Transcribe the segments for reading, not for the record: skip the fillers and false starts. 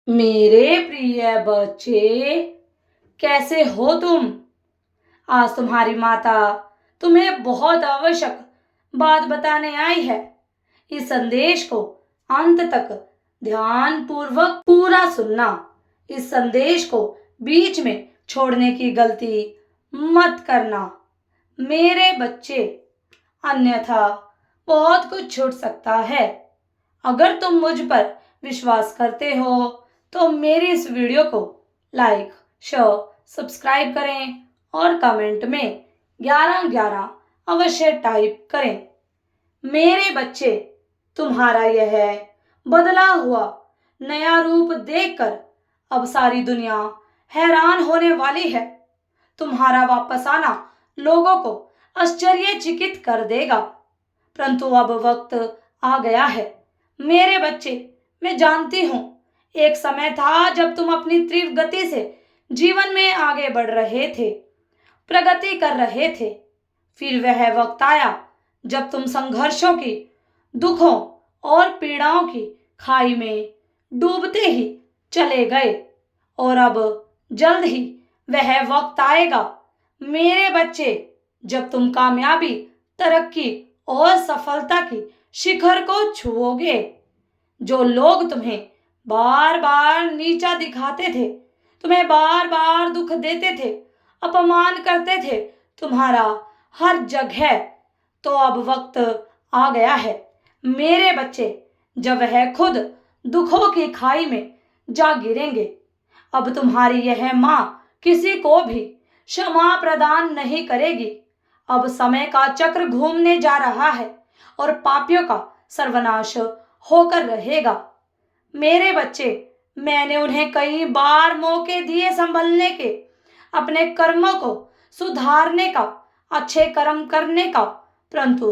मेरे प्रिय बच्चे, कैसे हो तुम? आज तुम्हारी माता तुम्हें बहुत आवश्यक बात बताने आई है। इस संदेश को अंत तक ध्यान पूर्वक पूरा सुनना। इस संदेश को बीच में छोड़ने की गलती मत करना मेरे बच्चे, अन्यथा बहुत कुछ छूट सकता है। अगर तुम मुझ पर विश्वास करते हो तो मेरी इस वीडियो को लाइक, शेयर, सब्सक्राइब करें और कमेंट में 1111 अवश्य टाइप करें। मेरे बच्चे, तुम्हारा यह बदला हुआ नया रूप देखकर अब सारी दुनिया हैरान होने वाली है। तुम्हारा वापस आना लोगों को आश्चर्यचकित कर देगा। परंतु अब वक्त आ गया है मेरे बच्चे। मैं जानती हूँ एक समय था जब तुम अपनी तीव्र गति से जीवन में आगे बढ़ रहे थे, प्रगति कर रहे थे। फिर वह वक्त आया जब तुम संघर्षों की, दुखों और पीड़ाओं की खाई में डूबते ही चले गए। और अब जल्द ही वह वक्त आएगा मेरे बच्चे जब तुम कामयाबी, तरक्की और सफलता की शिखर को छुओगे। जो लोग तुम्हें बार बार नीचा दिखाते थे, तुम्हें बार बार दुख देते थे, अपमान करते थे तुम्हारा हर जगह, तो अब वक्त आ गया है मेरे बच्चे जब वह खुद दुखों की खाई में जा गिरेंगे। अब तुम्हारी यह माँ किसी को भी क्षमा प्रदान नहीं करेगी। अब समय का चक्र घूमने जा रहा है और पापियों का सर्वनाश होकर रहेगा। मेरे बच्चे, मैंने उन्हें कई बार मौके दिए संभलने के, अपने कर्मों को सुधारने का, अच्छे कर्म करने का, परंतु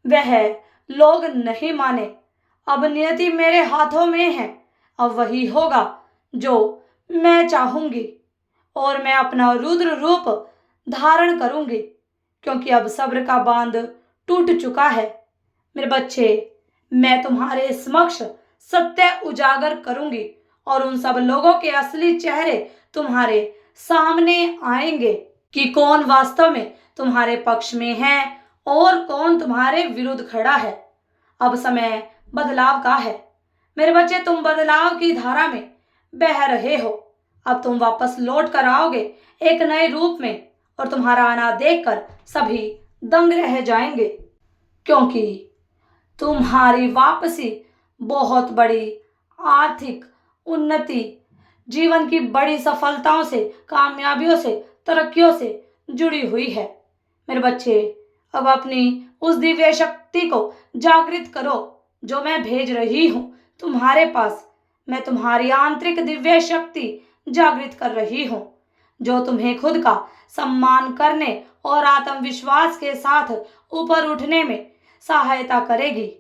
वह लोग नहीं माने। अब नियति मेरे हाथों में है। अब वही होगा जो मैं चाहूंगी और मैं अपना रुद्र रूप धारण करूंगी, क्योंकि अब सब्र का बांध टूट चुका है। मेरे बच्चे, मैं तुम्हारे समक्ष सत्य उजागर करूंगी और उन सब लोगों के असली चेहरे तुम्हारे सामने आएंगे कि कौन वास्तव में तुम्हारे पक्ष में है और कौन तुम्हारे विरुद्ध खड़ा है। अब समय बदलाव का है मेरे बच्चे। तुम बदलाव की धारा में बह रहे हो। अब तुम वापस लौट कर आओगे एक नए रूप में, और तुम्हारा आना देखकर सभी दंग रह जाएंगे, क्योंकि तुम्हारी वापसी बहुत बड़ी आर्थिक उन्नति, जीवन की बड़ी सफलताओं से, कामयाबियों से, तरक्कियों से जुड़ी हुई है। मेरे बच्चे, अब अपनी उस दिव्य शक्ति को जागृत करो जो मैं भेज रही हूँ तुम्हारे पास। मैं तुम्हारी आंतरिक दिव्य शक्ति जागृत कर रही हूँ, जो तुम्हें खुद का सम्मान करने और आत्मविश्वास के साथ ऊपर उठने में सहायता करेगी।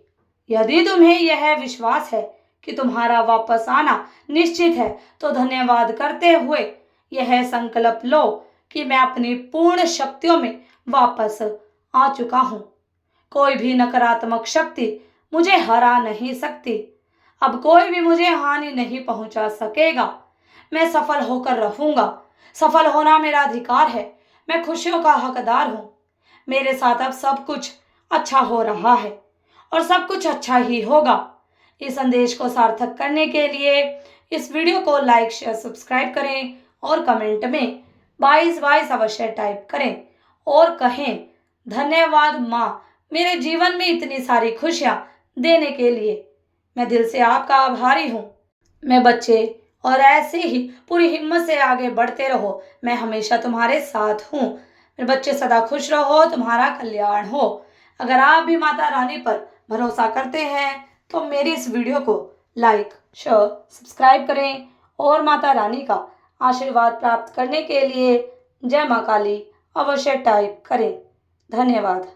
यदि तुम्हें यह विश्वास है कि तुम्हारा वापस आना निश्चित है, तो धन्यवाद करते हुए यह संकल्प लो कि मैं अपनी पूर्ण शक्तियों में वापस आ चुका हूँ। कोई भी नकारात्मक शक्ति मुझे हरा नहीं सकती। अब कोई भी मुझे हानि नहीं पहुंचा सकेगा। मैं सफल होकर रहूंगा। सफल होना मेरा अधिकार है। मैं खुशियों का हकदार हूँ। मेरे साथ अब सब कुछ अच्छा हो रहा है और सब कुछ अच्छा ही होगा। इस संदेश को सार्थक करने के लिए इस वीडियो को लाइक, शेयर, सब्सक्राइब करें और कमेंट में 2222 अवश्य टाइप करें और कहें, धन्यवाद माँ, मेरे जीवन में इतनी सारी खुशियाँ देने के लिए। मैं दिल से आपका आभारी हूँ। मैं बच्चे, और ऐसे ही पूरी हिम्मत से आगे बढ़ते रहो। मैं हमेशा तुम्हारे साथ हूँ। मेरे बच्चे, सदा खुश रहो, तुम्हारा कल्याण हो। अगर आप भी माता रानी पर भरोसा करते हैं तो मेरी इस वीडियो को लाइक, शेयर, सब्सक्राइब करें और माता रानी का आशीर्वाद प्राप्त करने के लिए जय माँ काली अवश्य टाइप करें। धन्यवाद।